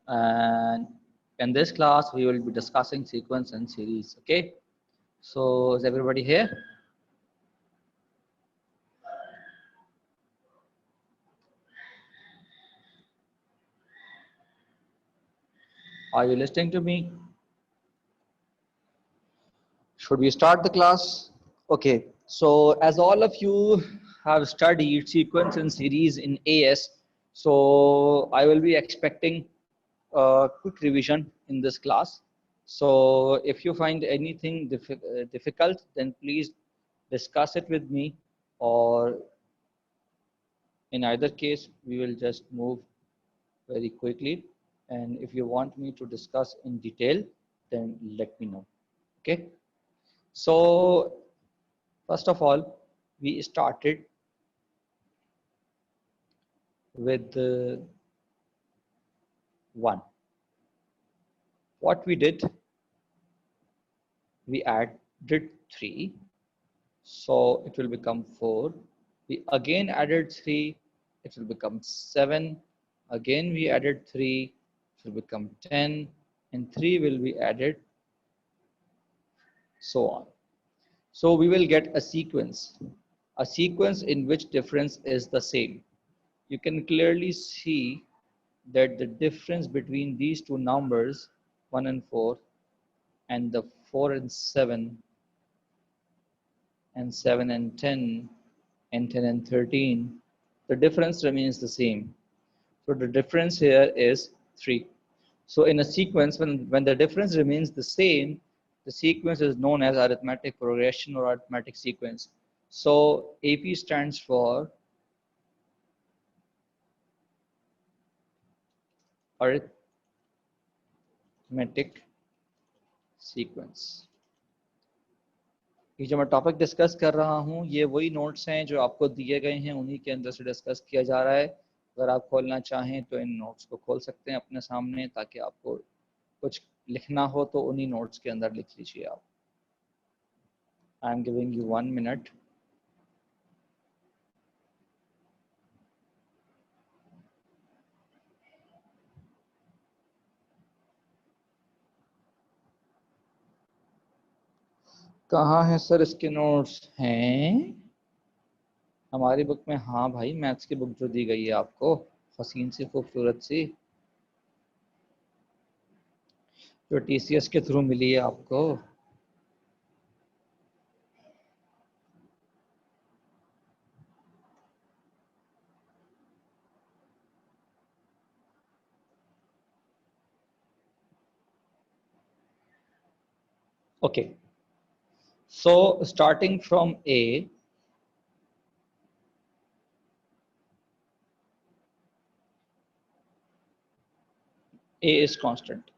and in this class we will be discussing sequence and series. Okay, so is everybody here? Are you listening to me? Should we start the class? Okay, so as all of you have studied sequence and series in AS, so I will be expecting a quick revision in this class. So if you find anything difficult, then please discuss it with me, or in either case, we will just move very quickly. And if you want me to discuss in detail, then let me know. Okay. So first of all, we started with 1. What we did, we added 3, so it will become 4. We again added 3, it will become 7. Again we added 3, it will become 10, and 3 will be added, so on. So we will get a sequence in which difference is the same. You can clearly see that the difference between these two numbers, 1 and 4, and the 4 and 7, and 7 and 10, and 10 and 13, the difference remains the same. So the difference here is 3. So in a sequence, when the difference remains the same, the sequence is known as arithmetic progression or arithmetic sequence. So AP stands for arithmetic sequence. ये जो मैं topic discuss कर रहा हूँ, ये वही notes हैं जो आपको दिए गए हैं, उन्हीं के अंदर से डिस्कस किया जा रहा है. अगर आप खोलना चाहें तो इन नोट्स को खोल सकते हैं अपने सामने, ताकि आपको कुछ लिखना हो तो उन्हीं नोट्स के अंदर लिख लीजिए आप. I am giving you 1 minute. कहाँ है सर इसके नोट्स? हैं हमारी बुक में? हाँ भाई, मैथ्स की बुक जो दी गई है आपको, हसीन सी खूबसूरत सी, जो TCS के थ्रू मिली है आपको. Okay, so starting from A, A is constant.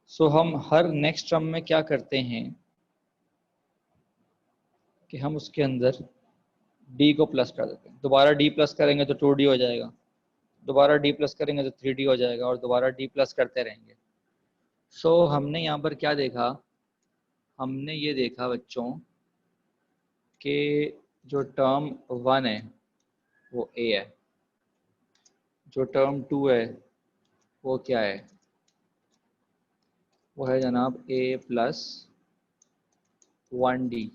So हम हर नेक्स्ट टर्म में क्या करते हैं कि हम उसके अंदर D को प्लस कर देते हैं. दोबारा D प्लस करेंगे तो 2D हो जाएगा, दोबारा D प्लस करेंगे तो 3D हो जाएगा, और दोबारा D प्लस करते रहेंगे. सो हमने यहाँ पर क्या देखा? हमने ये देखा बच्चों कि जो टर्म 1 है वो A है, जो टर्म 2 है वो क्या है? वो है जनाब A प्लस 1D.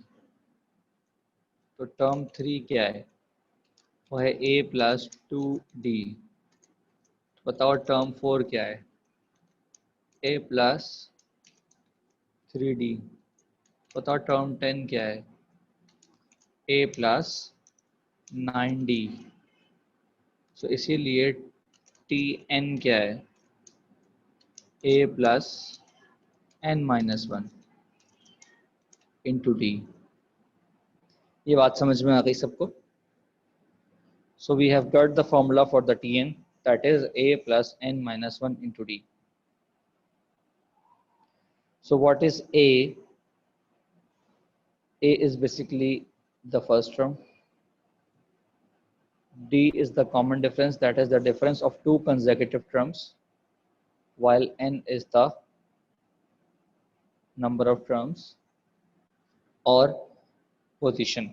तो टर्म 3 क्या है? वो है A प्लस 2D. तो बताओ टर्म 4 क्या है? A plus 3D. बताओ टर्म 10 क्या है? A plus 9D. सो इसीलिए Tn क्या है? A plus n-1 into D. ये बात समझ में आ गई सबको? So we have got the formula for the Tn, that is A plus n-1 into D. So what is A? A is basically the first term. D is the common difference, that is the difference of two consecutive terms, while n is the number of terms. और position,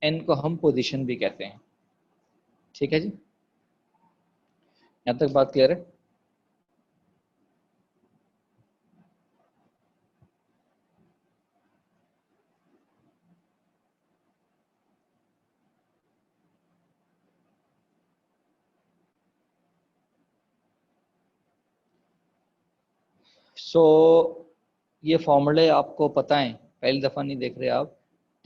n को हम position भी कहते हैं. ठीक है जी, यहाँ तक बात क्लियर है? सो ये फॉर्मूले आपको पता है, पहली दफ़ा नहीं देख रहे आप।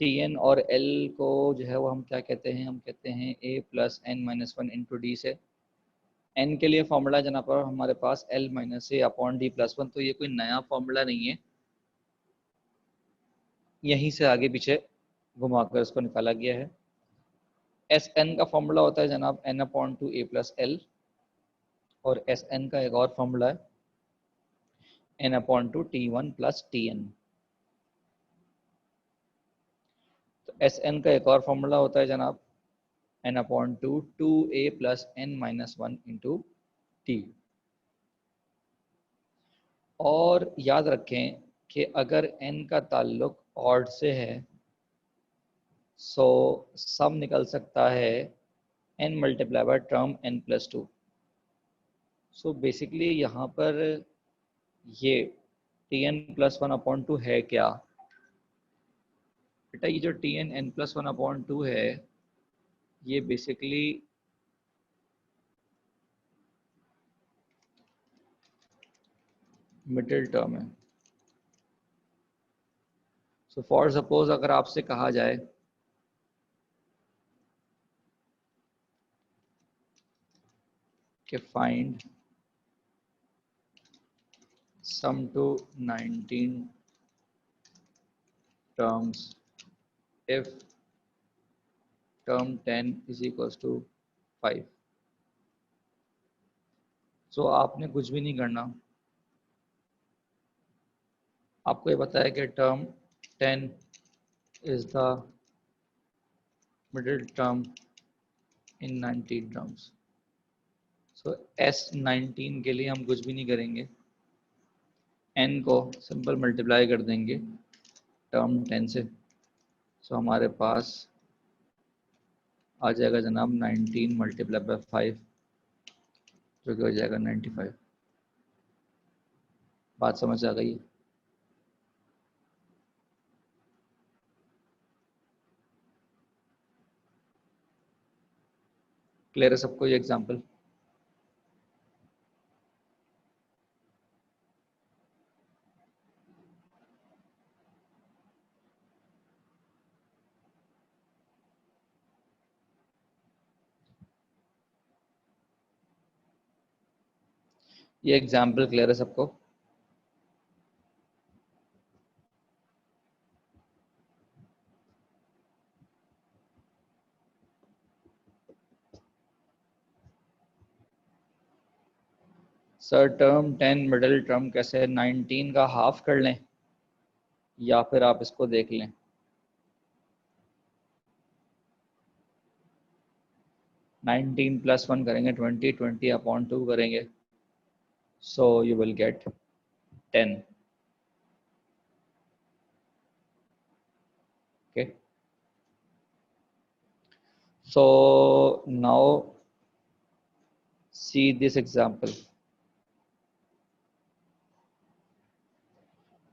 टी एन और एल को जो है वो हम क्या कहते हैं, हम कहते हैं a plus n minus one into d से। एन के लिए फॉर्मूला जहाँ पर हमारे पास l minus a upon d plus one, तो ये कोई नया फॉर्मूला नहीं है, यहीं से आगे पीछे घुमाकर इसको निकाला गया है। एस एन का फॉर्मूला होता है जनाब n upon two a plus l, और एस एन का एक और फॉर्मूला है n upon two t one plus t n. तो एस एन का एक और फॉर्मूला होता है जनाब n upon two two a plus n minus one into t. और याद रखें कि अगर n का ताल्लुक ऑड से है, सो सम निकल सकता है n multiply by term n plus two. So basically यहाँ पर ये t n plus one upon two है क्या बेटा? ये जो t n n plus one upon two है, ये बेसिकली मिडिल टर्म है। सो फॉर सपोज अगर आपसे कहा जाए कि find sum to 19 terms if term 10 is equals to 5, so आपने कुछ भी नहीं करना, आपको ये बताया कि term 10 is the middle term in 19 terms. So s 19 के लिए हम कुछ भी नहीं करेंगे, n को सिंपल मल्टीप्लाई कर देंगे टर्म 10 से। सो हमारे पास आ जाएगा जनाब 19 मल्टीप्लाई बाय 5, जो कि हो जाएगा 95। बात समझ आ गई? क्लियर है सबको ये एग्जांपल? ये एग्जांपल क्लियर है सबको? सर टर्म 10 मिडिल टर्म कैसे, 19 का हाफ कर लें या फिर आप इसको देख लें? 19 प्लस 1 करेंगे 20, 20 अपॉन 2 करेंगे, so you will get 10। Okay, so now see this example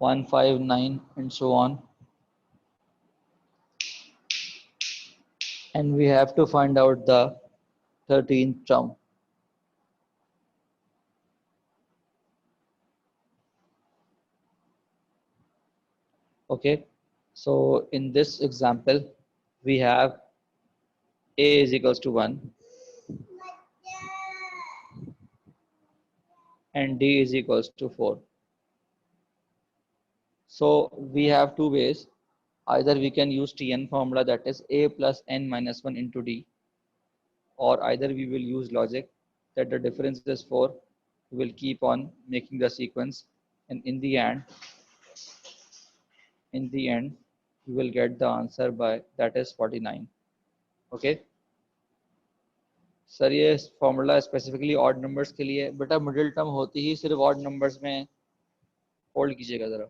159 and so on, and we have to find out the 13th term. Okay, so in this example we have a is equals to 1 and d is equals to 4. So we have two ways. Either we can use Tn formula, that is a plus n minus 1 into d, or either we will use logic that the difference is 4. We will keep on making the sequence, and in the end you will get the answer by, that is 49. Okay, sir ये formula specifically odd numbers के लिए, बेटा middle term होती ही सिर्फ odd numbers में, hold कीजिएगा ज़रा।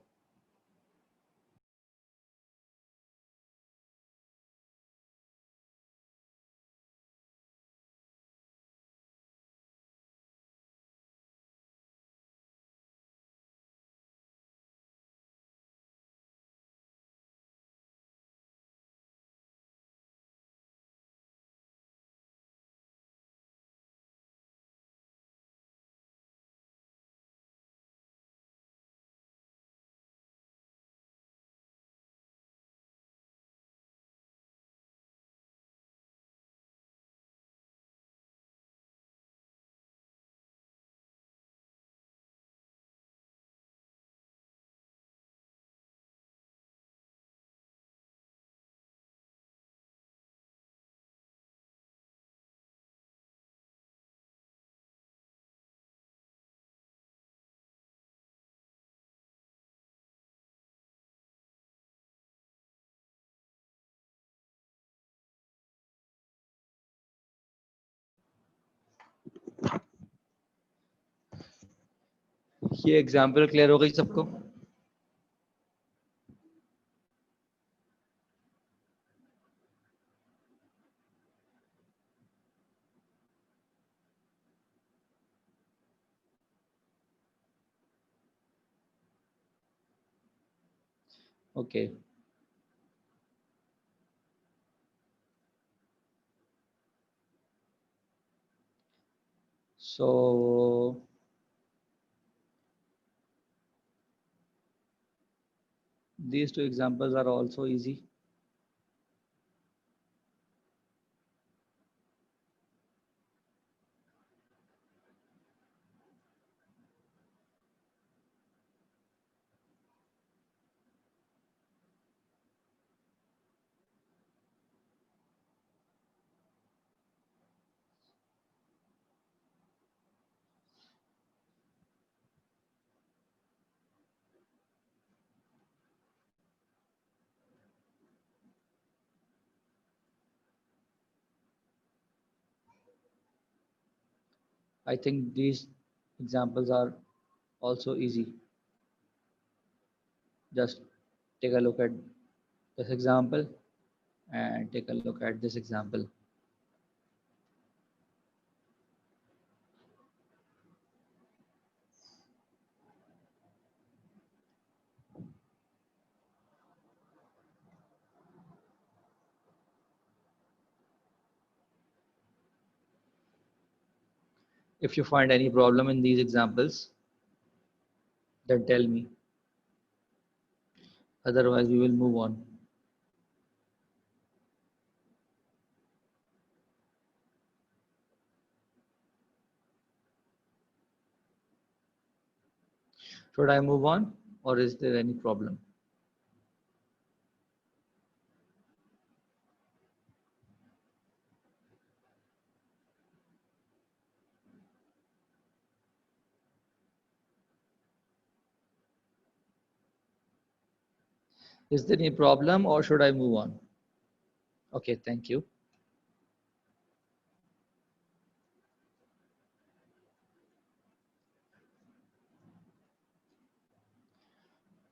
ये एग्जाम्पल क्लियर हो गई सबको? Okay, so these two examples are also easy. I think these examples are also easy. Just take a look at this example and take a look at this example. If you find any problem in these examples, then tell me. Otherwise, we will move on. Should I move on, or is there any problem? Is there any problem, or should I move on? Okay, thank you.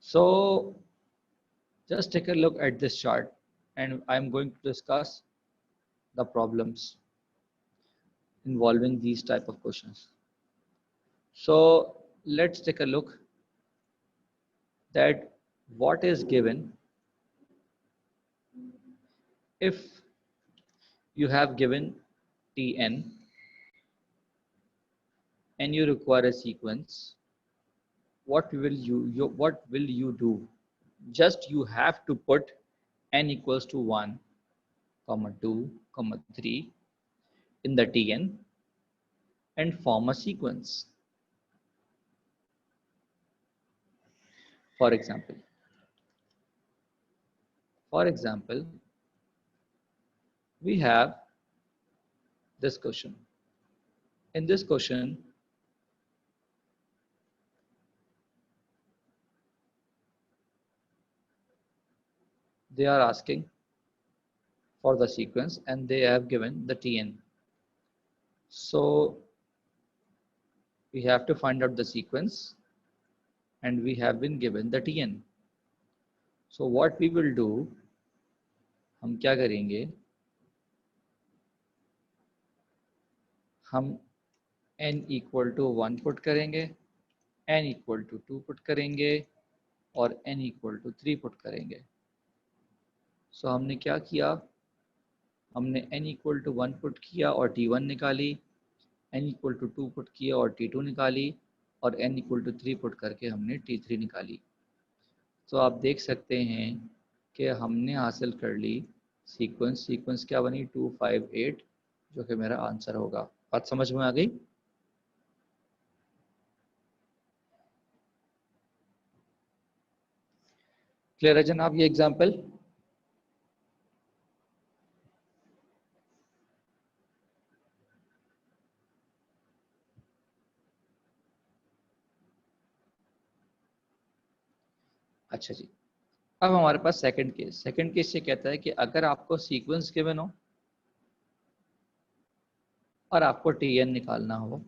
So just take a look at this chart, and I'm going to discuss the problems involving these type of questions. So let's take a look that what is given if you have given Tn and you require a sequence. What will you do? Just you have to put n equals to 1, comma 2, comma 3 in the Tn and form a sequence. For example, we have this question. In this question, they are asking for the sequence and they have given the Tn. So we have to find out the sequence and we have been given the Tn. So what we will do, हम क्या करेंगे, हम n equal to 1 put करेंगे, n equal to 2 put करेंगे और n equal to 3 put करेंगे. So हमने क्या किया, हमने n equal to 1 पुट किया और t1 निकाली, n equal to 2 पुट किया और t2 निकाली और n equal to 3 पुट करके हमने t3 निकाली. तो आप देख सकते हैं कि हमने हासिल कर ली सीक्वेंस क्या बनी 258, जो कि मेरा आंसर होगा. बात समझ में आ गई? क्लियर है जनाब ये एग्जाम्पल? अच्छा जी, अब हमारे पास सेकंड केस ये कहता है कि अगर आपको सीक्वेंस गिवन हो और आपको Tn निकालना हो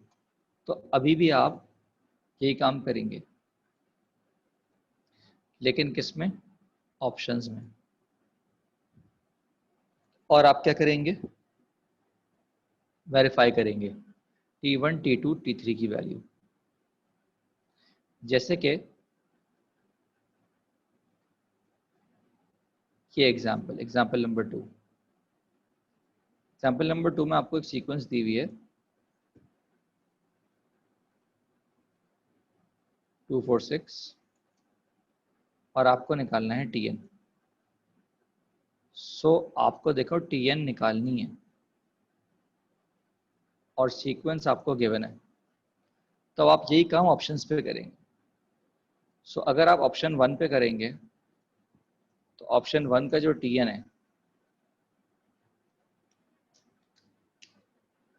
तो अभी भी आप यही काम करेंगे, लेकिन किस में? ऑप्शंस में। और आप क्या करेंगे? वेरीफाई करेंगे T1, T2, T3 की वैल्यू। जैसे कि ये एग्जाम्पल नंबर 2 में आपको एक सीक्वेंस दी हुई है 246 और आपको निकालना है Tn। सो आपको देखो Tn निकालनी है और सीक्वेंस आपको गिवन है, तो आप यही काम ऑप्शंस पे करेंगे। सो अगर आप ऑप्शन 1 पे करेंगे तो ऑप्शन 1 का जो Tn है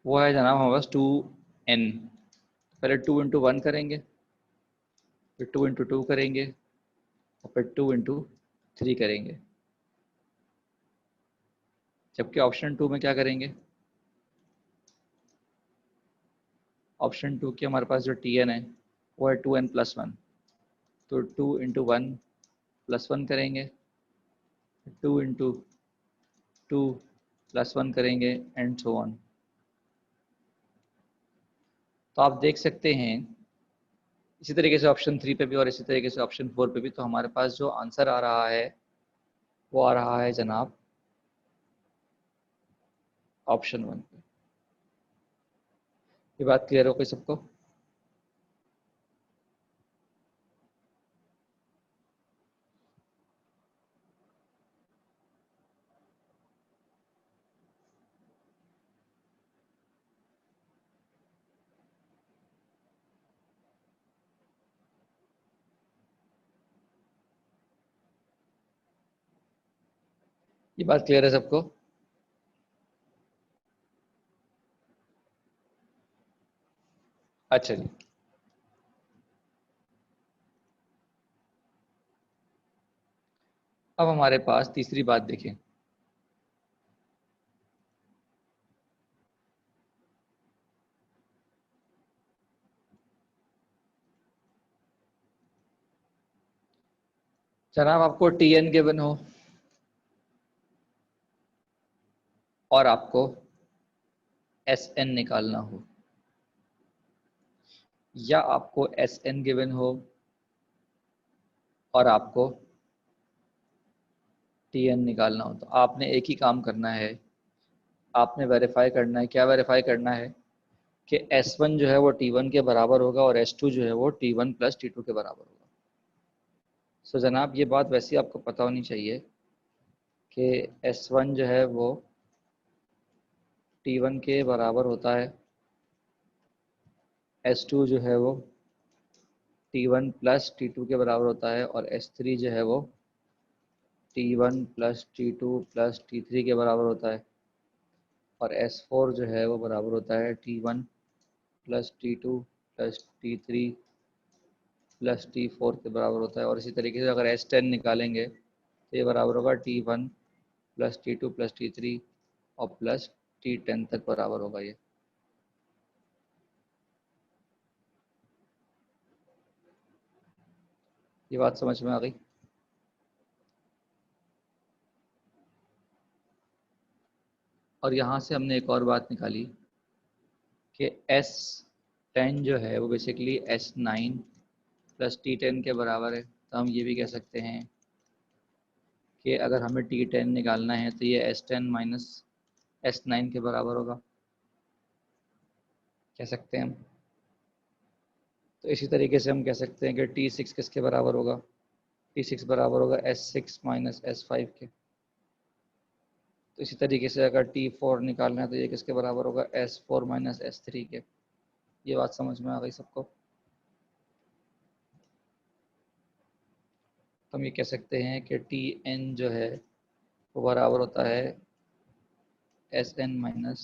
वो है जनाब हमारे पास 2n। पहले 2 इंटू 1 करेंगे, फिर 2 इंटू 2 करेंगे और फिर 2 इंटू 3 करेंगे। जबकि ऑप्शन 2 में क्या करेंगे? ऑप्शन 2 की हमारे पास जो Tn है वो है 2n+1, तो 2 इंटू 1 +1 करेंगे, 2 इंटू 2 +1 करेंगे एंड सो ऑन। तो आप देख सकते हैं इसी तरीके से ऑप्शन 3 पे भी और इसी तरीके से ऑप्शन 4 पे भी, तो हमारे पास जो आंसर आ रहा है वो आ रहा है जनाब ऑप्शन 1 पे। ये बात क्लियर हो गई सबको? ये बात क्लियर है सबको? अच्छा जी, अब हमारे पास तीसरी बात देखें। जनाब आपको Tn गिवन हो और आपको Sn निकालना हो, या आपको Sn गिवन हो और आपको Tn निकालना हो, तो आपने एक ही काम करना है, आपने वेरीफाई करना है। क्या वेरीफाई करना है? कि S1 जो है वो T1 के बराबर होगा और S2 जो है वो T1 प्लस T2 के बराबर होगा। सो जनाब ये बात वैसे आपको पता होनी चाहिए कि S1 जो है वो T1 के बराबर होता है, S2 जो है वो T1 प्लस T2 के बराबर होता है और S3 जो है वो T1 plus T2 plus T3 के बराबर होता है और S4 जो है वो बराबर होता है T1 plus T2 plus T3 plus T4 के बराबर होता है। और इसी तरीके से अगर S10 निकालेंगे तो ये बराबर होगा T1 plus T2 plus T3 और प्लस T10 तक बराबर होगा। ये बात समझ में आ गई? और यहाँ से हमने एक और बात निकाली कि S10 जो है वो बेसिकली S9 प्लस T10 के बराबर है। तो हम ये भी कह सकते हैं कि अगर हमें T10 निकालना है तो ये S10 माइनस S9 के बराबर होगा, कह सकते हैं हम। तो इसी तरीके से हम कह सकते हैं कि T6 किसके बराबर होगा? T6 बराबर होगा S6 माइनस S5 के। तो इसी तरीके से अगर T4 निकालना है तो ये किसके बराबर होगा? S4 माइनस S3 के। ये बात समझ में आ गई सबको? तो हम ये कह सकते हैं कि Tn जो है वो बराबर होता है Sn माइनस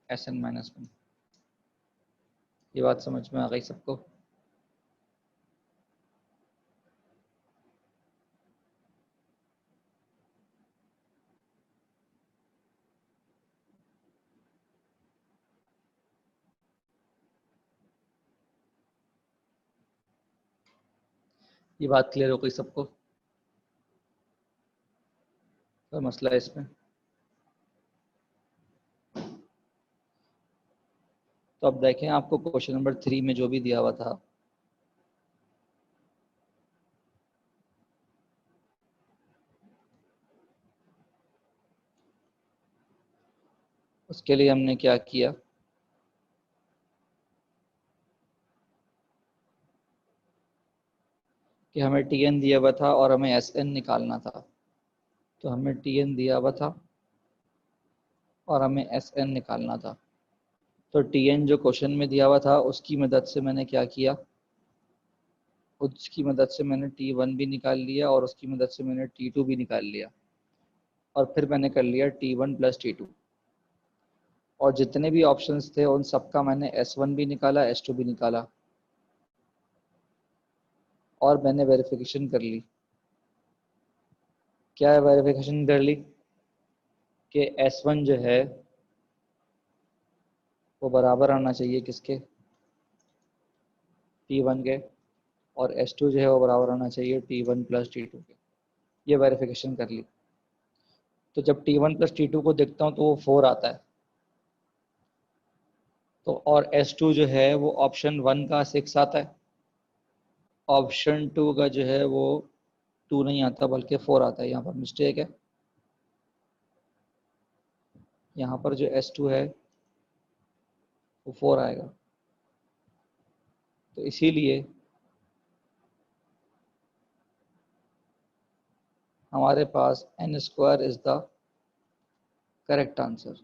Sn-1। ये बात समझ में आ गई सबको? ये बात क्लियर हो गई सबको? कोई मसला है इसमें? तो अब देखें, आपको क्वेश्चन नंबर 3 में जो भी दिया हुआ था, उसके लिए हमने क्या किया कि हमें टीएन दिया हुआ था और हमें एसएन निकालना था। तो हमें टीएन दिया हुआ था और हमें एसएन निकालना था। तो टीएन जो क्वेश्चन में दिया हुआ था उसकी मदद से मैंने क्या किया, उसकी मदद से मैंने T1 भी निकाल लिया और उसकी मदद से मैंने T2 भी निकाल लिया, और फिर मैंने कर लिया T1 प्लस T2। और जितने भी ऑप्शंस थे उन सबका मैंने S1 भी निकाला, S2 भी निकाला, और मैंने वेरिफिकेशन कर ली। क्या वेरिफिकेशन कर ली कि S1 जो है वो बराबर आना चाहिए किसके, T1 के, और S2 जो है वो बराबर आना चाहिए T1 प्लस T2 के। ये वेरिफिकेशन कर ली। तो जब T1 प्लस T2 को देखता हूँ तो वो 4 आता है। तो और S2 जो है वो ऑप्शन 1 का 6 आता है, ऑप्शन 2 का जो है वो 2 नहीं आता बल्कि 4 आता है। यहाँ पर मिस्टेक है, यहाँ पर जो S2 है वो 4 आएगा। तो इसीलिए हमारे पास n² is the correct answer,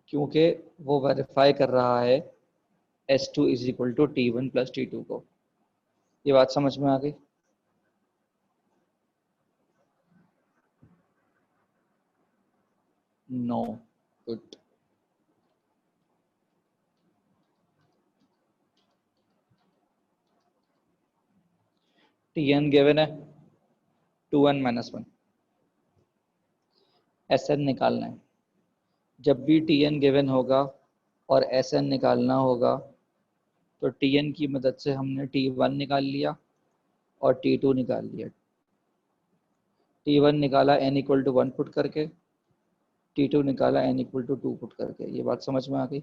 क्योंकि वो वेरीफाई कर रहा है S2 is equal to T1 plus T2 को। ये बात समझ में आ गई? No, good. Tn गिवन है 2n माइनस 1, Sn निकालना है। जब भी Tn गिवन होगा और Sn निकालना होगा तो Tn की मदद से हमने T1 निकाल लिया और T2 निकाल लिया। T1 निकाला n इक्वल टू 1 पुट करके, T2 निकाला n इक्वल टू 2 पुट करके। ये बात समझ में आ गई?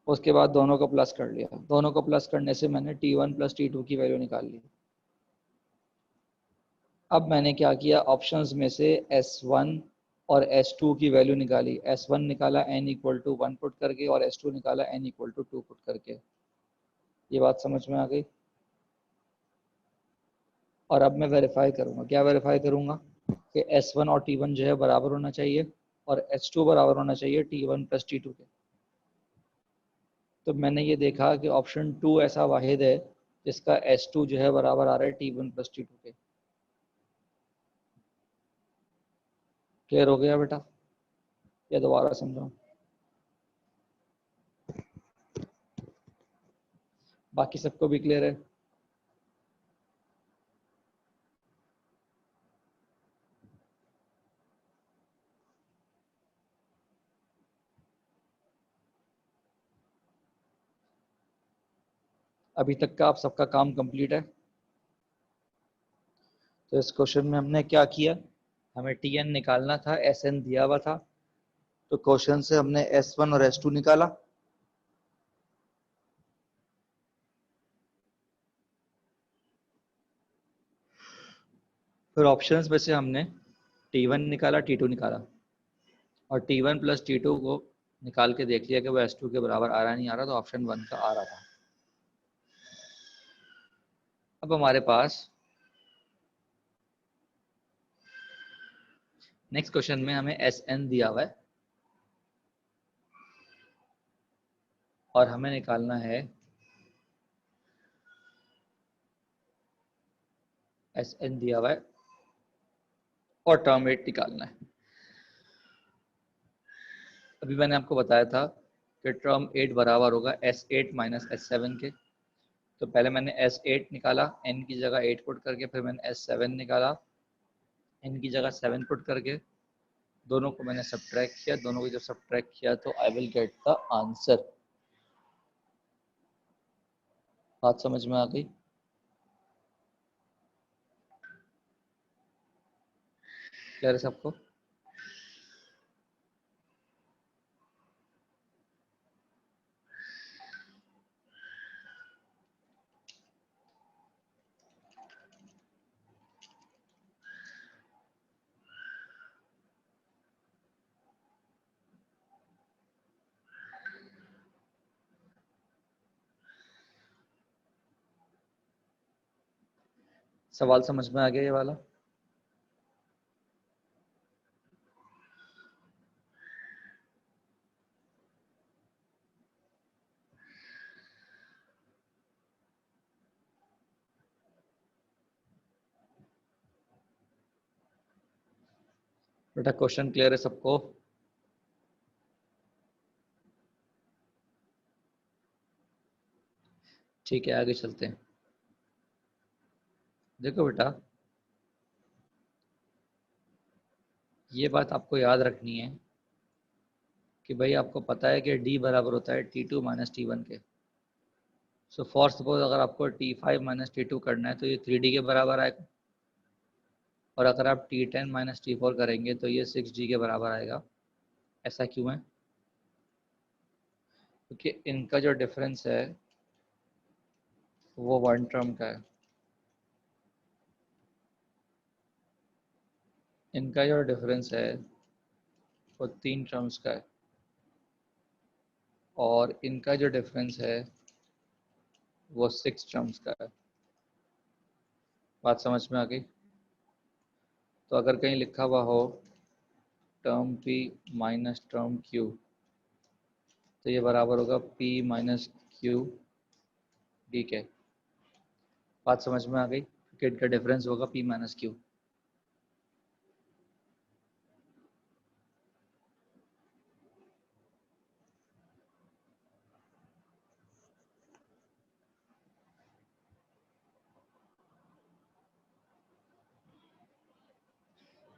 उसके बाद दोनों को प्लस कर लिया। दोनों को प्लस करने से मैंने T1 प्लस T2 की वैल्यू निकाल ली। अब मैंने क्या किया, ऑप्शंस में से S1 और S2 की वैल्यू निकाली। S1 निकाला n इक्वल टू 1 पुट करके और S2 निकाला n इक्वल टू 2 पुट करके। ये बात समझ में आ गई? और अब मैं वेरीफाई करूंगा। क्या वेरीफाई करूंगा कि S1 और T1 जो है बराबर होना चाहिए और S2 बराबर होना चाहिए T1 प्लस T2 के। तो मैंने ये देखा कि ऑप्शन 2 ऐसा वाहिद है जिसका S2 जो है बराबर आ रहा है T1 प्लस T2 के। क्लियर हो गया बेटा, या दोबारा समझाऊं? बाकी सबको भी क्लियर है? अभी तक का आप सबका काम कंप्लीट है? तो इस क्वेश्चन में हमने क्या किया, हमें Tn निकालना था, Sn दिया हुआ था, तो क्वेश्चन से हमने S1 और S2 निकाला। फिर ऑप्शंस में से हमने T1 निकाला, T2 निकाला, और T1 प्लस T2 को निकाल के देख लिया कि वो S2 के बराबर आ रहा नहीं आ रहा, तो ऑप्शन 1 का आ रहा था। अब हमारे पास नेक्स्ट क्वेश्चन में हमें Sn दिया हुआ है और हमें निकालना है Sn दिया हुआ है और टर्म 8 निकालना है। अभी मैंने आपको बताया था कि टर्म 8 बराबर होगा S8 माइनस S7 के। तो पहले मैंने S8 निकाला n की जगह 8 पुट करके, फिर मैंने S7 निकाला n की जगह 7 पुट करके। दोनों को मैंने सब्ट्रैक्ट किया, दोनों को जब सब्ट्रैक्ट किया तो I will get the answer. बात समझ में आ गई? क्लियर है सबको? सवाल समझ में आ गया ये वाला? बेटा क्वेश्चन क्लियर है सबको? ठीक है, आगे चलते हैं। देखो बेटा, ये बात आपको याद रखनी है कि भाई आपको पता है कि d बराबर होता है T2 माइनस T1 के। सो फॉर सपोज अगर आपको T5 माइनस T2 करना है तो ये 3d के बराबर आएगा, और अगर आप T10 माइनस T4 करेंगे तो ये 6d के बराबर आएगा। ऐसा क्यों है? क्योंकि इनका जो डिफरेंस है वो वन टर्म का है। इनका जो डिफरेंस है वो 3 टर्म्स का है, और इनका जो डिफरेंस है वो 6 टर्म्स का है। बात समझ में आ गई? तो अगर कहीं लिखा हुआ हो term P minus term Q, तो ये बराबर होगा P माइनस Q D के। बात समझ में आ गई? क्योंकि इनका डिफरेंस होगा P माइनस Q।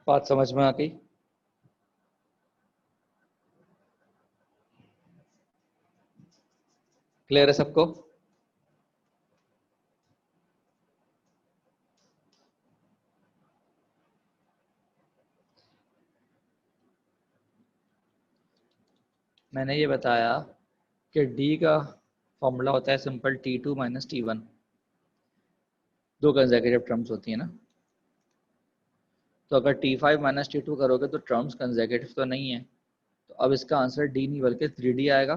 बात समझ में आ गई? क्लियर है सबको? मैंने ये बताया कि D का फॉर्मूला होता है सिंपल T2 माइनस T1। दो कंसेक्यूटिव टर्म्स होती है ना, तो अगर T5 माइनस T2 करोगे तो टर्म्स कंसेक्यूटिव तो नहीं है, तो अब इसका आंसर D नहीं बल्कि 3D आएगा।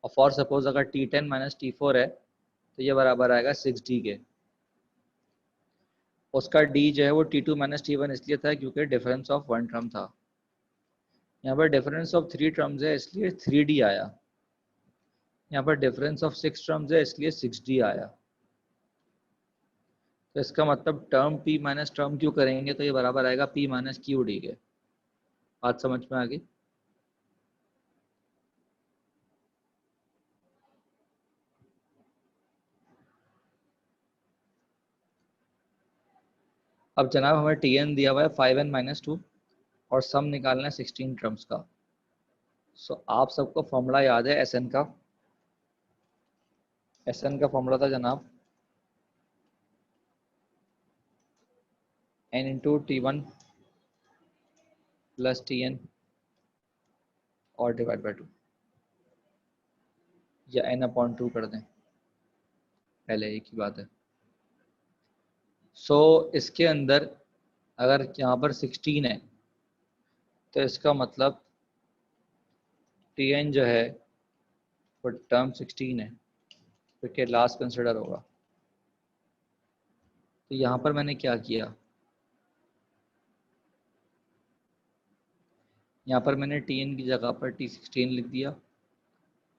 और फॉर सपोज अगर T10 माइनस T4 है तो ये बराबर आएगा 6D के। उसका D जो है वो T2 माइनस T1 इसलिए था क्योंकि डिफरेंस ऑफ वन टर्म था। यहाँ पर डिफरेंस ऑफ 3 टर्म्स है इसलिए 3D आया। यहाँ पर डिफरेंस ऑफ 6 टर्म्स है इसलिए 6D आया। तो इसका मतलब term P minus term Q करेंगे तो ये बराबर आएगा P माइनस QD के। बात समझ में आ गई? अब जनाब हमें Tn दिया हुआ है 5n माइनस 2 और सम निकालना है 16 टर्म्स का। सो आप सबको फॉर्मूला याद है Sn का? Sn का फॉर्मूला था जनाब n into T1 plus Tn और डिवाइड बाई 2, या n अपॉन 2 कर दें, पहले एक ही बात है। सो इसके अंदर अगर यहाँ पर 16 है तो इसका मतलब Tn जो है वो टर्म 16 है, क्योंकि लास्ट कंसिडर होगा। तो यहाँ पर मैंने क्या किया, यहाँ पर मैंने Tn की जगह पर T16 लिख दिया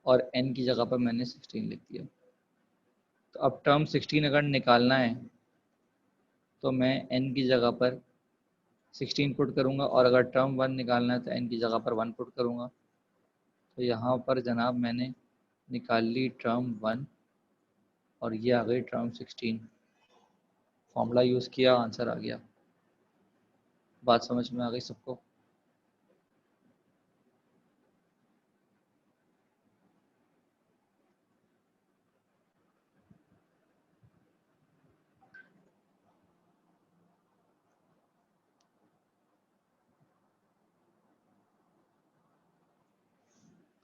और n की जगह पर मैंने 16 लिख दिया। तो अब टर्म 16 अगर निकालना है तो मैं n की जगह पर 16 पुट करूँगा, और अगर टर्म 1 निकालना है तो n की जगह पर 1 पुट करूँगा। तो यहाँ पर जनाब मैंने निकाल ली टर्म 1 और ये आ गई टर्म 16। फॉर्मूला यूज़ किया, आंसर आ गया। बात समझ में आ गई सबको?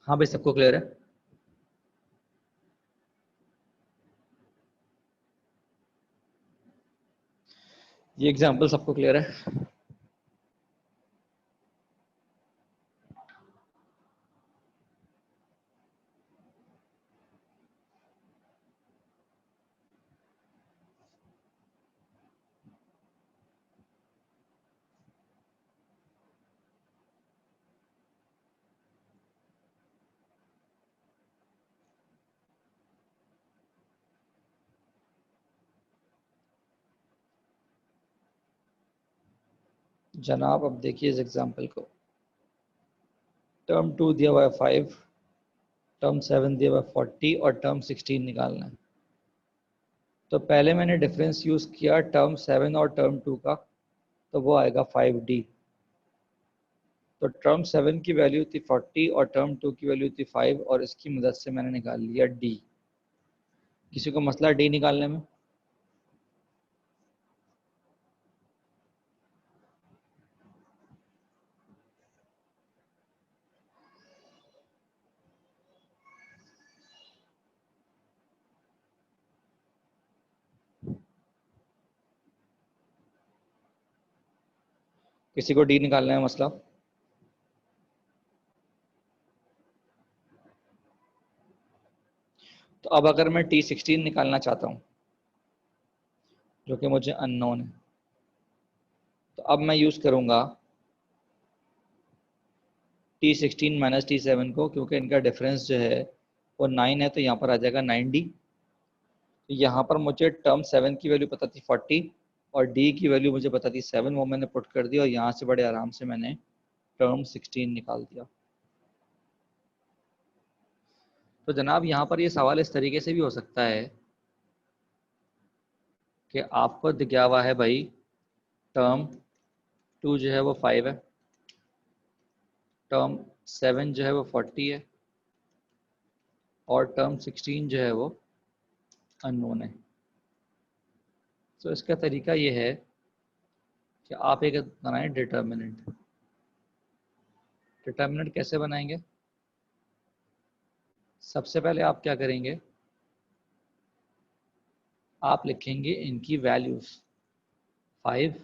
हाँ भाई, सबको क्लियर है? ये एग्जाम्पल सबको क्लियर है? जनाब अब देखिए इस एग्जाम्पल को। टर्म 2 दिया हुआ है 5, टर्म 7 दिया हुआ है 40 और टर्म 16 निकालना है। तो पहले मैंने डिफरेंस यूज किया टर्म 7 और टर्म 2 का, तो वो आएगा 5D। तो टर्म 7 की वैल्यू थी 40 और टर्म 2 की वैल्यू थी 5, और इसकी मदद से मैंने निकाल लिया D। किसी को मसला D निकालने में? किसी को D निकालना है मसला? तो अब अगर मैं T16 निकालना चाहता हूँ, जो कि मुझे अननोन है, तो अब मैं यूज करूंगा T16 माइनस T7 को, क्योंकि इनका डिफरेंस जो है वो 9 है, तो यहाँ पर आ जाएगा 9D। तो यहाँ पर मुझे टर्म 7 की वैल्यू पता थी 40 और D की वैल्यू मुझे पता थी 7, वो मैंने पुट कर दिया और यहाँ से बड़े आराम से मैंने टर्म 16 निकाल दिया। तो जनाब यहाँ पर ये सवाल इस तरीके से भी हो सकता है कि आपको दिया हुआ है भाई टर्म 2 जो है वो 5 है, टर्म 7 जो है वो 40 है और टर्म 16 जो है वो अननोन है। तो इसका तरीका ये है कि आप एक बनाएं डिटर्मिनेंट। डिटर्मिनेंट कैसे बनाएंगे? सबसे पहले आप क्या करेंगे, आप लिखेंगे इनकी वैल्यूज 5,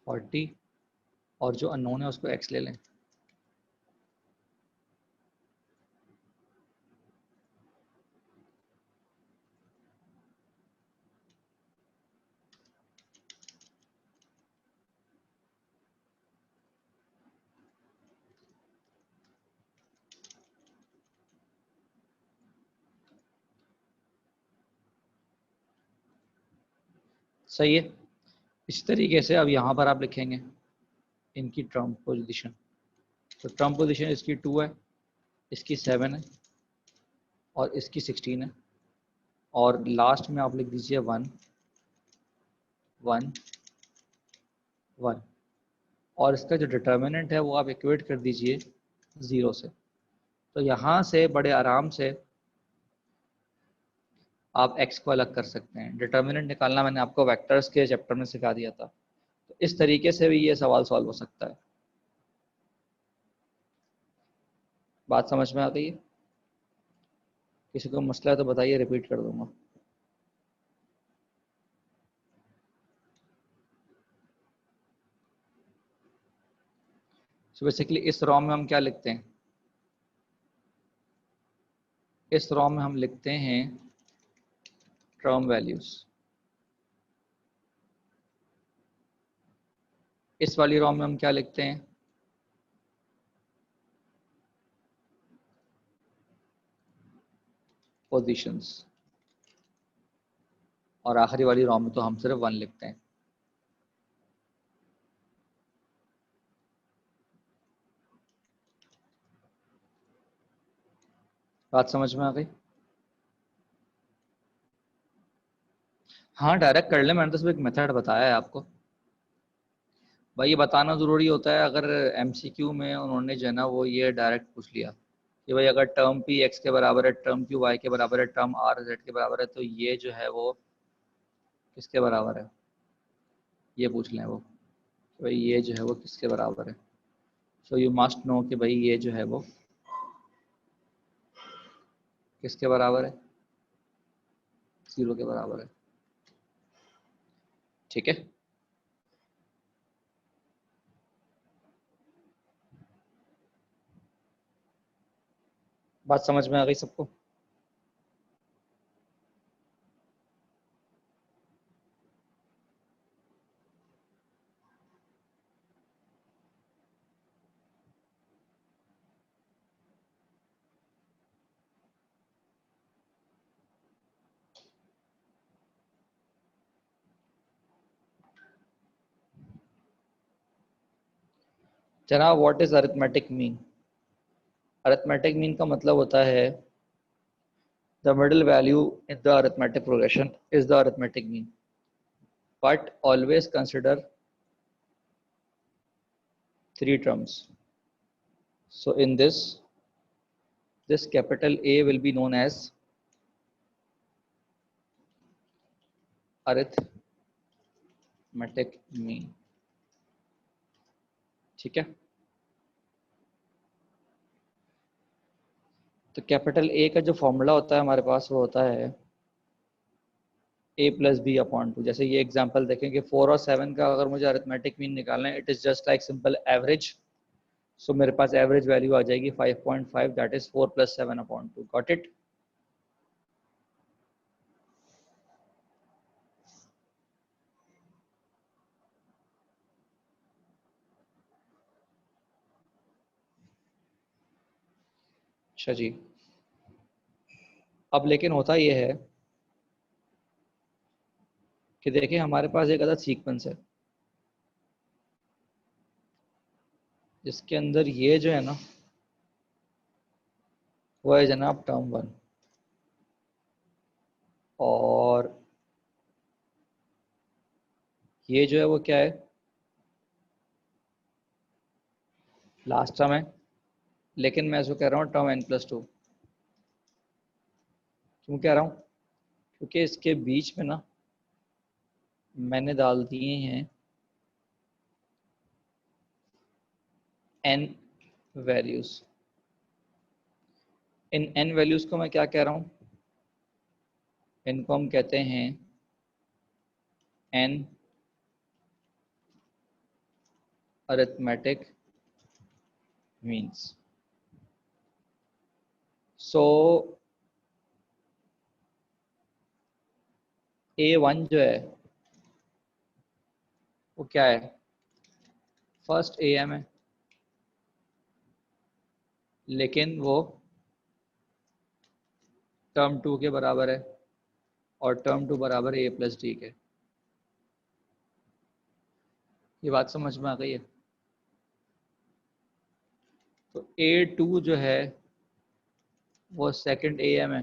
40 और जो अननोन है उसको x ले लें। सही है। इसी तरीके से अब यहाँ पर आप लिखेंगे इनकी टर्म पोजीशन। तो टर्म पोजीशन इसकी 2 है, इसकी 7 है और इसकी 16 है, और लास्ट में आप लिख दीजिए 1 1 1, और इसका जो डिटर्मिनेंट है वो आप इक्वेट कर दीजिए 0 से। तो यहाँ से बड़े आराम से आप x को अलग कर सकते हैं। डिटर्मिनेंट निकालना मैंने आपको वेक्टर्स के चैप्टर में सिखा दिया था। तो इस तरीके से भी ये सवाल सॉल्व हो सकता है। बात समझ में आ गई है? किसी को मसला है तो बताइए, रिपीट कर दूंगा। सो बेसिकली इस रॉम में हम क्या लिखते हैं? इस रॉम में हम लिखते हैं टर्म वैल्यूज। इस वाली रॉम में हम क्या लिखते हैं? पोजीशंस। और आखिरी वाली रॉम में तो हम सिर्फ 1 लिखते हैं। बात समझ में आ गई? हाँ, डायरेक्ट कर ले, मैंने तो सिर्फ एक मेथड बताया है आपको। भाई ये बताना ज़रूरी होता है, अगर एमसीक्यू में उन्होंने जो है ना वो ये डायरेक्ट पूछ लिया कि भाई अगर टर्म पी एक्स के बराबर है, टर्म क्यू वाई के बराबर है, टर्म आर जेड के बराबर है, तो ये जो है वो किसके बराबर है, ये पूछ लें वो कि भाई ये जो है वो किसके बराबर है। सो यू मस्ट नो कि भाई ये जो है वो किसके बराबर है, 0 के बराबर है। ठीक है, बात समझ में आ गई सबको? जनाब, what is arithmetic mean? Arithmetic mean का मतलब होता है the middle value in the arithmetic progression is the arithmetic mean, but always consider three terms. So in this capital A will be known as arithmetic mean. ठीक है, तो capital A का जो formula होता है हमारे पास वो होता है a+b/2। जैसे ये एग्जांपल देखें कि 4 और 7 का अगर मुझे अरिथमेटिक मीन निकालना है, it is just like simple average. So मेरे पास एवरेज वैल्यू आ जाएगी 5.5, दैट इज 4 + 7/2। Got it? अच्छा जी, अब लेकिन होता ये है कि देखिए हमारे पास एक अदद सीक्वेंस है जिसके अंदर ये जो है ना वो है जनाब टर्म 1, और ये जो है वो क्या है, लास्ट टर्म है। लेकिन मैं इसको कह रहा हूँ टर्म n+2। क्यों कह रहा हूँ? क्योंकि इसके बीच में ना मैंने डाल दिए हैं n वैल्यूज। इन n वैल्यूज को मैं क्या कह रहा हूँ, इनको हम कहते हैं n अरिथमेटिक मीन्स। सो a1 जो है वो क्या है, फर्स्ट am है, लेकिन वो टर्म 2 के बराबर है, और टर्म 2 बराबर है a+d के। ये बात समझ में आ गई है? तो a2 जो है वो सेकंड am है,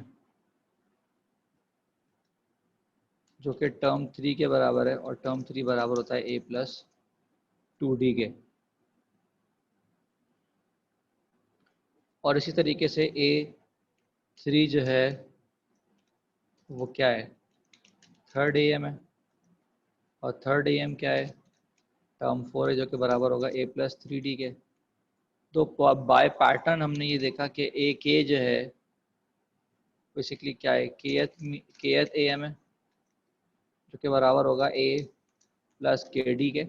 जो कि टर्म 3 के बराबर है, और टर्म 3 बराबर होता है a+2d के। और इसी तरीके से a3 जो है वो क्या है, थर्ड am है, और थर्ड am क्या है, टर्म 4 है, जो कि बराबर होगा a+3d के। तो बाय पैटर्न हमने ये देखा कि ए के जो है बेसिकली क्या है, केथ am है, जो कि बराबर होगा a+kd के।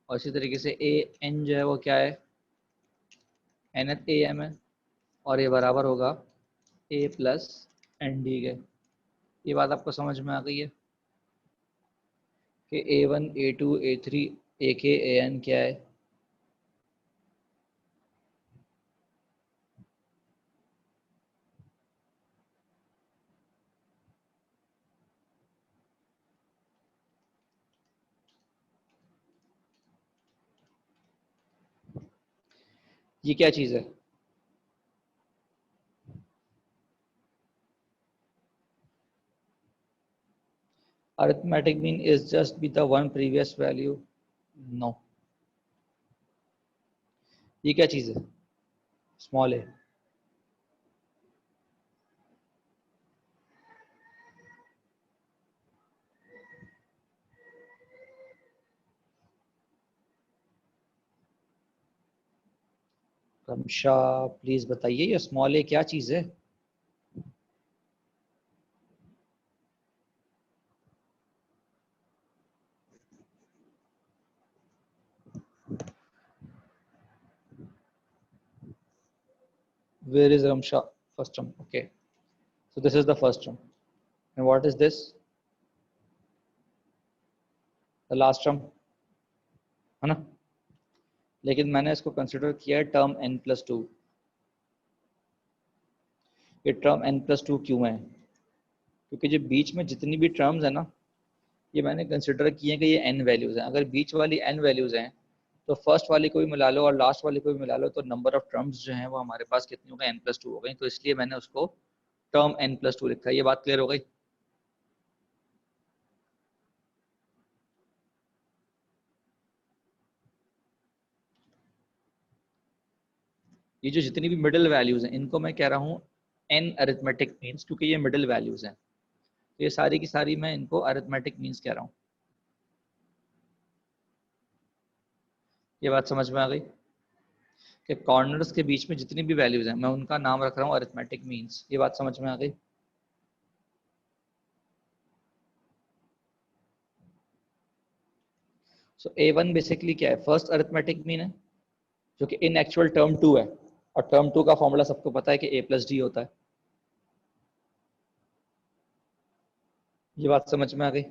और इसी तरीके से ए एन जो है वो क्या है, nth am है, और ये बराबर होगा a+nd के। ये बात आपको समझ में आ गई है कि a1 a2 a3 ak an क्या है? ये क्या चीज़ है? Arithmetic mean is just b the one previous value. No, ये क्या चीज़ है? स्मॉल है। रमशा प्लीज बताइए ये स्मॉल ए क्या चीज है? Where is Ramsha? First term. Okay. So this is the first term. And what is this? The last term. है ना? लेकिन मैंने इसको कंसिडर किया टर्म n+2। ये टर्म n+2 क्यों है? क्योंकि जो बीच में जितनी भी टर्म्स है ना, ये मैंने कंसिडर किए कि ये n वैल्यूज हैं। अगर बीच वाली n वैल्यूज हैं तो फर्स्ट वाली को भी मिला लो और लास्ट वाली को भी मिला लो, तो नंबर ऑफ टर्म्स जो हैं वो हमारे पास कितनी हो गई? n+2 हो गई। तो इसलिए मैंने उसको टर्म n+2 लिखा है। ये बात क्लियर हो गई? ये जो जितनी भी मिडिल वैल्यूज हैं इनको मैं कह रहा हूँ n अरिथमेटिक मीन्स, क्योंकि ये मिडिल वैल्यूज हैं। तो ये सारी की सारी मैं इनको अरिथमेटिक मीन्स कह रहा हूँ। ये बात समझ में आ गई कि कॉर्नर्स के बीच में जितनी भी वैल्यूज हैं मैं उनका नाम रख रहा हूँ अरिथमेटिक मीन्स। ये बात समझ में आ गई? सो A1 बेसिकली क्या है? फर्स्ट अरिथमेटिक मीन है, जो कि इन एक्चुअल टर्म 2 है। और टर्म 2 का फॉर्मूला सबको पता है कि A+D होता है। ये बात समझ में आ गई?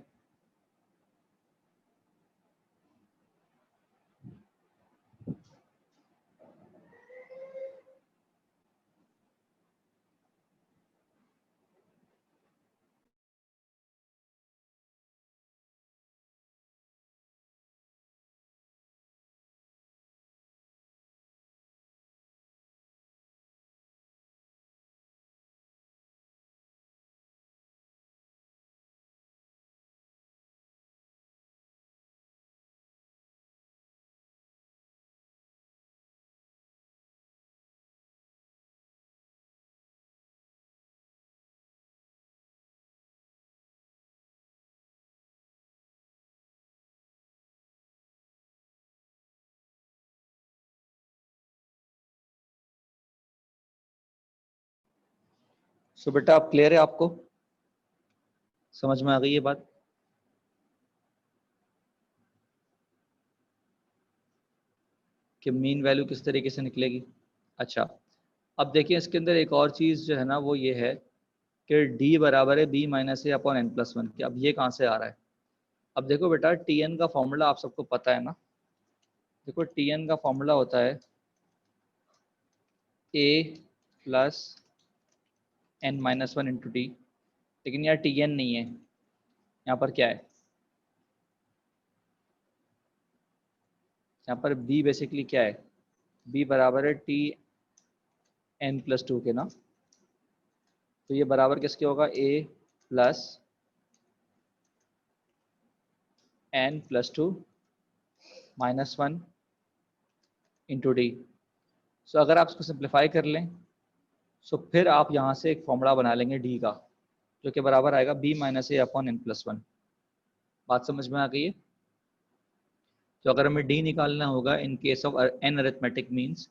सो बेटा आप क्लियर है? आपको समझ में आ गई ये बात कि मीन वैल्यू किस तरीके से निकलेगी? अच्छा, अब देखिए इसके अंदर एक और चीज जो है ना वो ये है कि d बराबर है b-a/n+1 के। अब ये कहाँ से आ रहा है? अब देखो बेटा Tn का फॉर्मूला आप सबको पता है ना। देखो Tn का फॉर्मूला होता है a+n-1 × d। लेकिन यार Tn नहीं है, यहाँ पर क्या है? यहाँ पर b बेसिकली क्या है? b बराबर है Tn+2 के ना। तो ये बराबर किसके होगा? a+n+2-1 × d। सो अगर आप इसको सिंप्लीफाई कर लें सो फिर आप यहाँ से एक फॉर्मूला बना लेंगे d का, जो कि बराबर आएगा b-a/n+1। बात समझ में आ गई है? तो अगर हमें d निकालना होगा in case of n arithmetic means,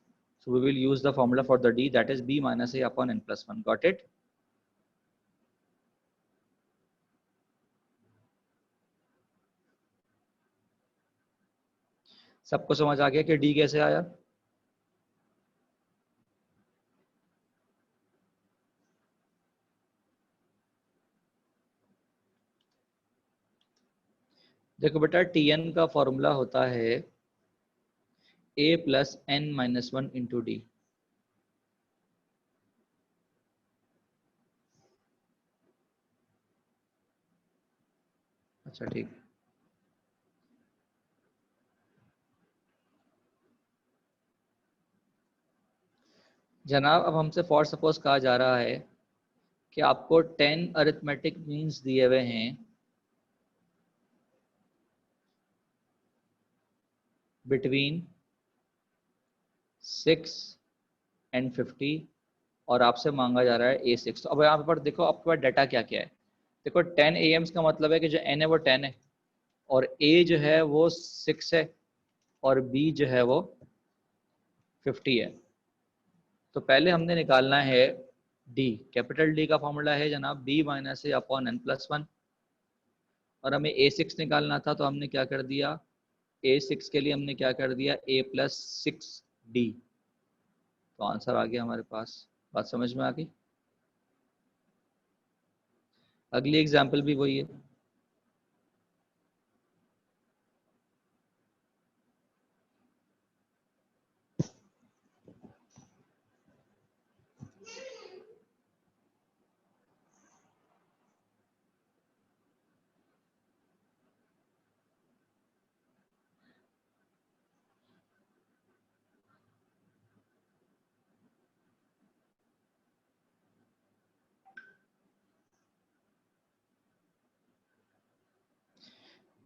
so we will use the formula for the d, that is b-a/n+1। got it? सबको समझ आ गया कि d कैसे आया? देखो बेटा Tn का फॉर्मूला होता है a+n-1 × d। अच्छा ठीक। जनाब अब हमसे फॉर सपोज कहा जा रहा है कि आपको 10 अरिथमेटिक मीन्स दिए हुए हैं बिटवीन 6 and 50 और आपसे मांगा जा रहा है A6। तो अब यहाँ पर देखो आपके पास डाटा क्या क्या है। देखो 10 AMs का मतलब है कि जो N है वो 10 है और A जो है वो 6 है और B जो है वो 50 है। तो पहले हमने निकालना है डी। कैपिटल डी का फॉर्मूला है जनाब B minus a upon N plus one, और हमें ए सिक्स निकालना था, तो हमने क्या कर दिया, ए सिक्स के लिए हमने क्या कर दिया, ए प्लस सिक्स डी। तो आंसर आ गया हमारे पास। बात समझ में आ गई। अगली एग्जाम्पल भी वही है।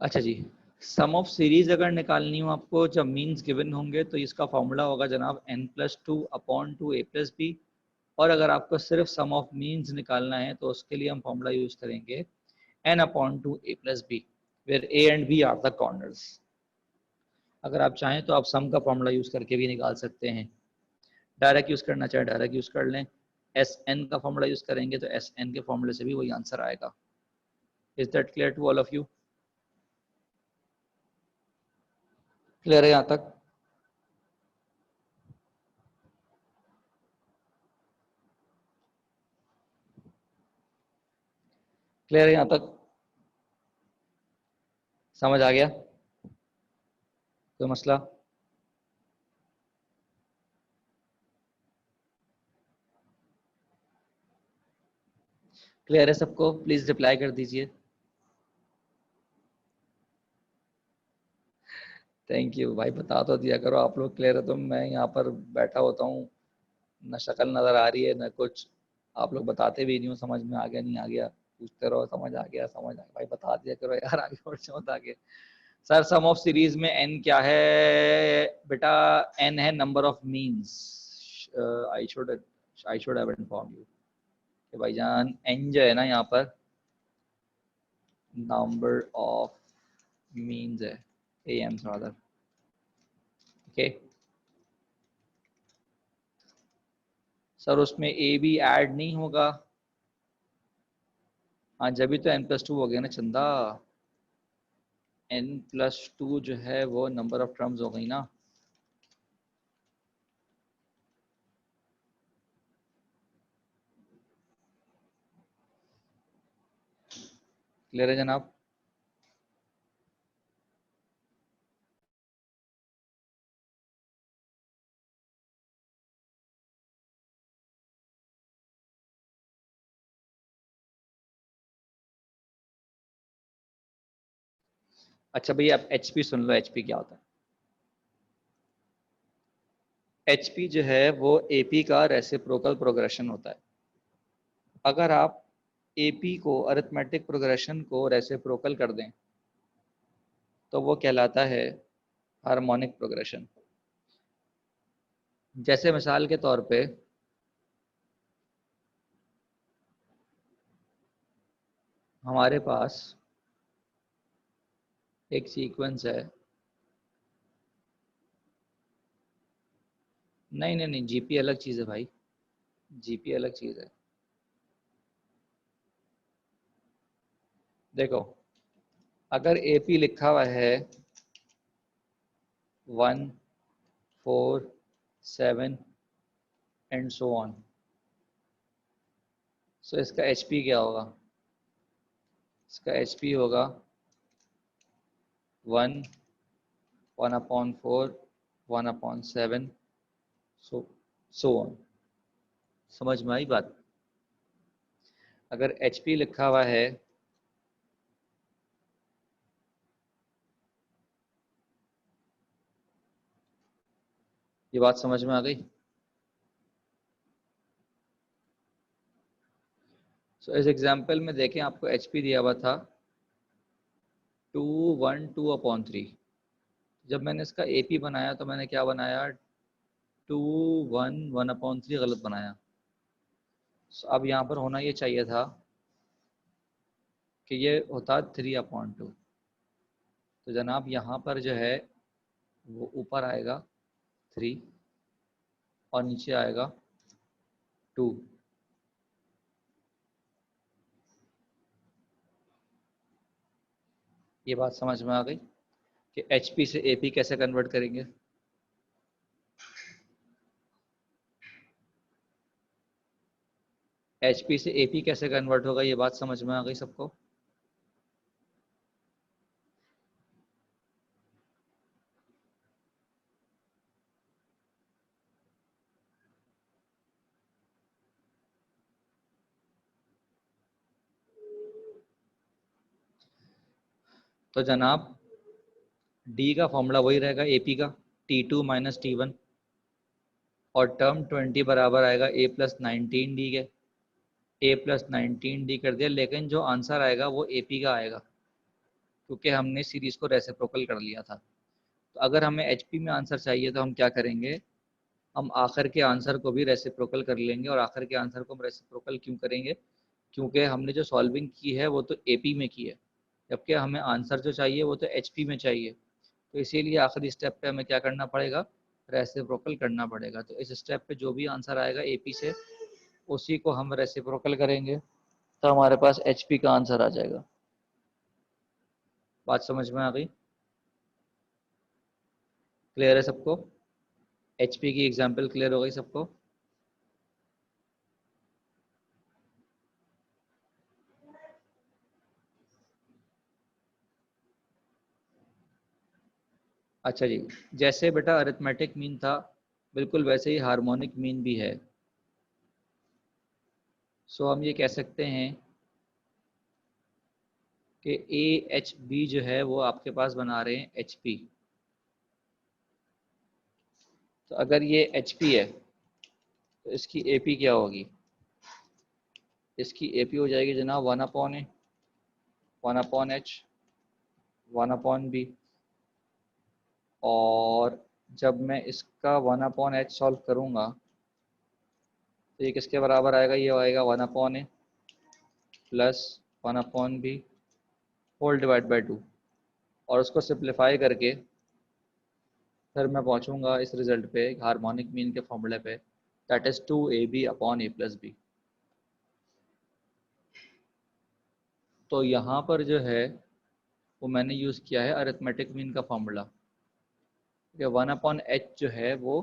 अच्छा जी, सम ऑफ सीरीज अगर निकालनी हो आपको, जब मीन्स गिवन होंगे, तो इसका फॉर्मूला होगा जनाब n plus two upon two a plus b. और अगर आपको सिर्फ सम ऑफ मीन्स निकालना है, तो उसके लिए हम फॉर्मूला यूज करेंगे n upon two a plus b, where a and b are the corners. अगर आप चाहें तो आप सम का फॉर्मूला यूज करके भी निकाल सकते हैं। डायरेक्ट यूज करना चाहे डायरेक्ट यूज कर लें। एस एन का फॉर्मूला यूज करेंगे तो एस एन के फॉर्मूले से भी वही आंसर आएगा। Is that clear to all of you? Clear है यहाँ तक? क्लियर है यहाँ तक? समझ आ गया? कोई मसला? क्लियर है सबको? प्लीज रिप्लाई कर दीजिए। थैंक यू भाई, बता तो दिया करो आप लोग। क्लियर है तो मैं यहाँ पर बैठा होता हूँ, न शक्ल नजर आ रही है न कुछ। आप लोग बताते भी नहीं हो समझ में आ गया नहीं आ गया, पूछते रहो समझ आ गया समझ आ गया। भाई बता दिया करो यार, आगे और मत आगे। सर सम ऑफ सीरीज में एन क्या है बेटा? एन है number of means. I should I should have inform you कि भाईजान एन जो है ना यहाँ पर नंबर ऑफ मीन्स है, A M rather. Okay sir, उसमें ए भी ऐड नहीं होगा? हाँ, जब भी तो एन प्लस टू हो गया ना चंदा। एन प्लस टू जो है वो नंबर ऑफ टर्म्स हो गई ना। क्लियर है जनाब? अच्छा भैया, आप एच पी सुन लो। एच पी क्या होता है? एच पी जो है वो ए पी का रेसिप्रोकल प्रोग्रेशन होता है। अगर आप ए पी को, अरिथमेटिक प्रोग्रेशन को रेसिप्रोकल कर दें, तो वो कहलाता है हार्मोनिक प्रोग्रेशन। जैसे मिसाल के तौर पे हमारे पास एक सीक्वेंस है। नहीं नहीं नहीं, जीपी अलग चीज़ है भाई, जीपी अलग चीज़ है। देखो, अगर एपी लिखा हुआ है 1 4 7 एंड सो ऑन, सो इसका एचपी क्या होगा? इसका एचपी होगा 1 1/4 1/7, सो ऑन। समझ में आई बात? अगर एचपी लिखा हुआ है ये बात समझ में आ गई? सो इस एग्जांपल में देखें, आपको एचपी दिया हुआ था 2 1 2/3। जब मैंने इसका एपी बनाया तो मैंने क्या बनाया, 2 1 1/3 गलत बनाया। So, अब यहाँ पर होना ये चाहिए था कि ये होता 3/2। तो जनाब यहाँ पर जो है वो ऊपर आएगा 3 और नीचे आएगा 2। ये बात समझ में आ गई कि HP से AP कैसे कन्वर्ट करेंगे। HP से AP कैसे कन्वर्ट होगा, ये बात समझ में आ गई सबको। तो जनाब D का फॉर्मूला वही रहेगा AP का, T2 माइनस T1, और टर्म 20 बराबर आएगा A प्लस 19D के। A प्लस 19D कर दिया, लेकिन जो आंसर आएगा वो AP का आएगा, क्योंकि हमने सीरीज को रेसिप्रोकल कर लिया था। तो अगर हमें HP में आंसर चाहिए तो हम क्या करेंगे, हम आखिर के आंसर को भी रेसिप्रोकल कर लेंगे। और आखिर के आंसर को हम रेसिप्रोकल क्यों करेंगे, क्योंकि हमने जो सॉल्विंग की है वो तो AP में की है, जबकि हमें आंसर जो चाहिए वो तो HP में चाहिए। तो इसीलिए आखिरी स्टेप पे हमें क्या करना पड़ेगा, रेसिप्रोकल करना पड़ेगा। तो इस स्टेप पे जो भी आंसर आएगा AP से, उसी को हम रेसिप्रोकल करेंगे, तो हमारे पास HP का आंसर आ जाएगा। बात समझ में आ गई, क्लियर है सबको। HP की एग्जाम्पल क्लियर हो गई सबको। अच्छा जी, जैसे बेटा अरिथमेटिक मीन था, बिल्कुल वैसे ही हार्मोनिक मीन भी है। सो हम ये कह सकते हैं कि AHB जो है वो आपके पास बना रहे हैं HP। तो अगर ये HP है तो इसकी AP क्या होगी, इसकी AP हो जाएगी जनाब 1/A, 1/H, 1/B। और जब मैं इसका 1/H सॉल्व करूँगा तो ये किसके बराबर आएगा, ये आएगा 1/A plus 1/B whole divide by 2। और उसको सिंप्लीफाई करके फिर मैं पहुंचूंगा इस रिजल्ट पे, हार्मोनिक मीन के फॉर्मूले पे, that is 2AB/A plus B. तो यहाँ पर जो है वो मैंने यूज़ किया है अरिथमेटिक मीन का फॉर्मूला। 1/H जो है वो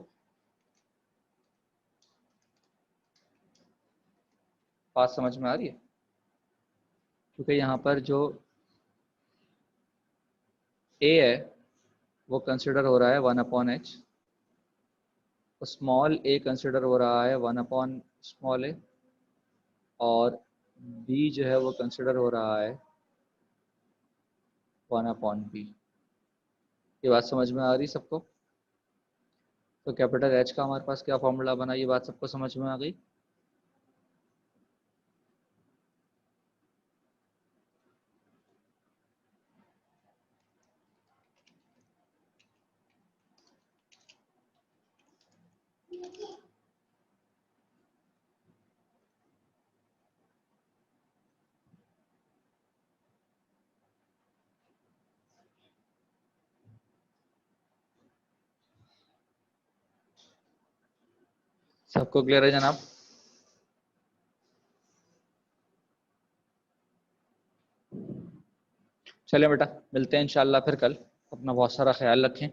बात समझ में आ रही है, क्योंकि यहाँ पर जो A है वो कंसिडर हो रहा है 1/H, स्मॉल a कंसिडर हो रहा है 1/स्मॉल a, और B जो है वो कंसिडर हो रहा है 1/B। ये बात समझ में आ रही सबको। तो कैपिटल H का हमारे पास क्या फॉर्मूला बना, ये बात सबको समझ में आ गई। सबको क्लियर है जनाब। चलें बेटा, मिलते हैं इंशाल्लाह फिर कल। अपना बहुत सारा ख्याल रखें।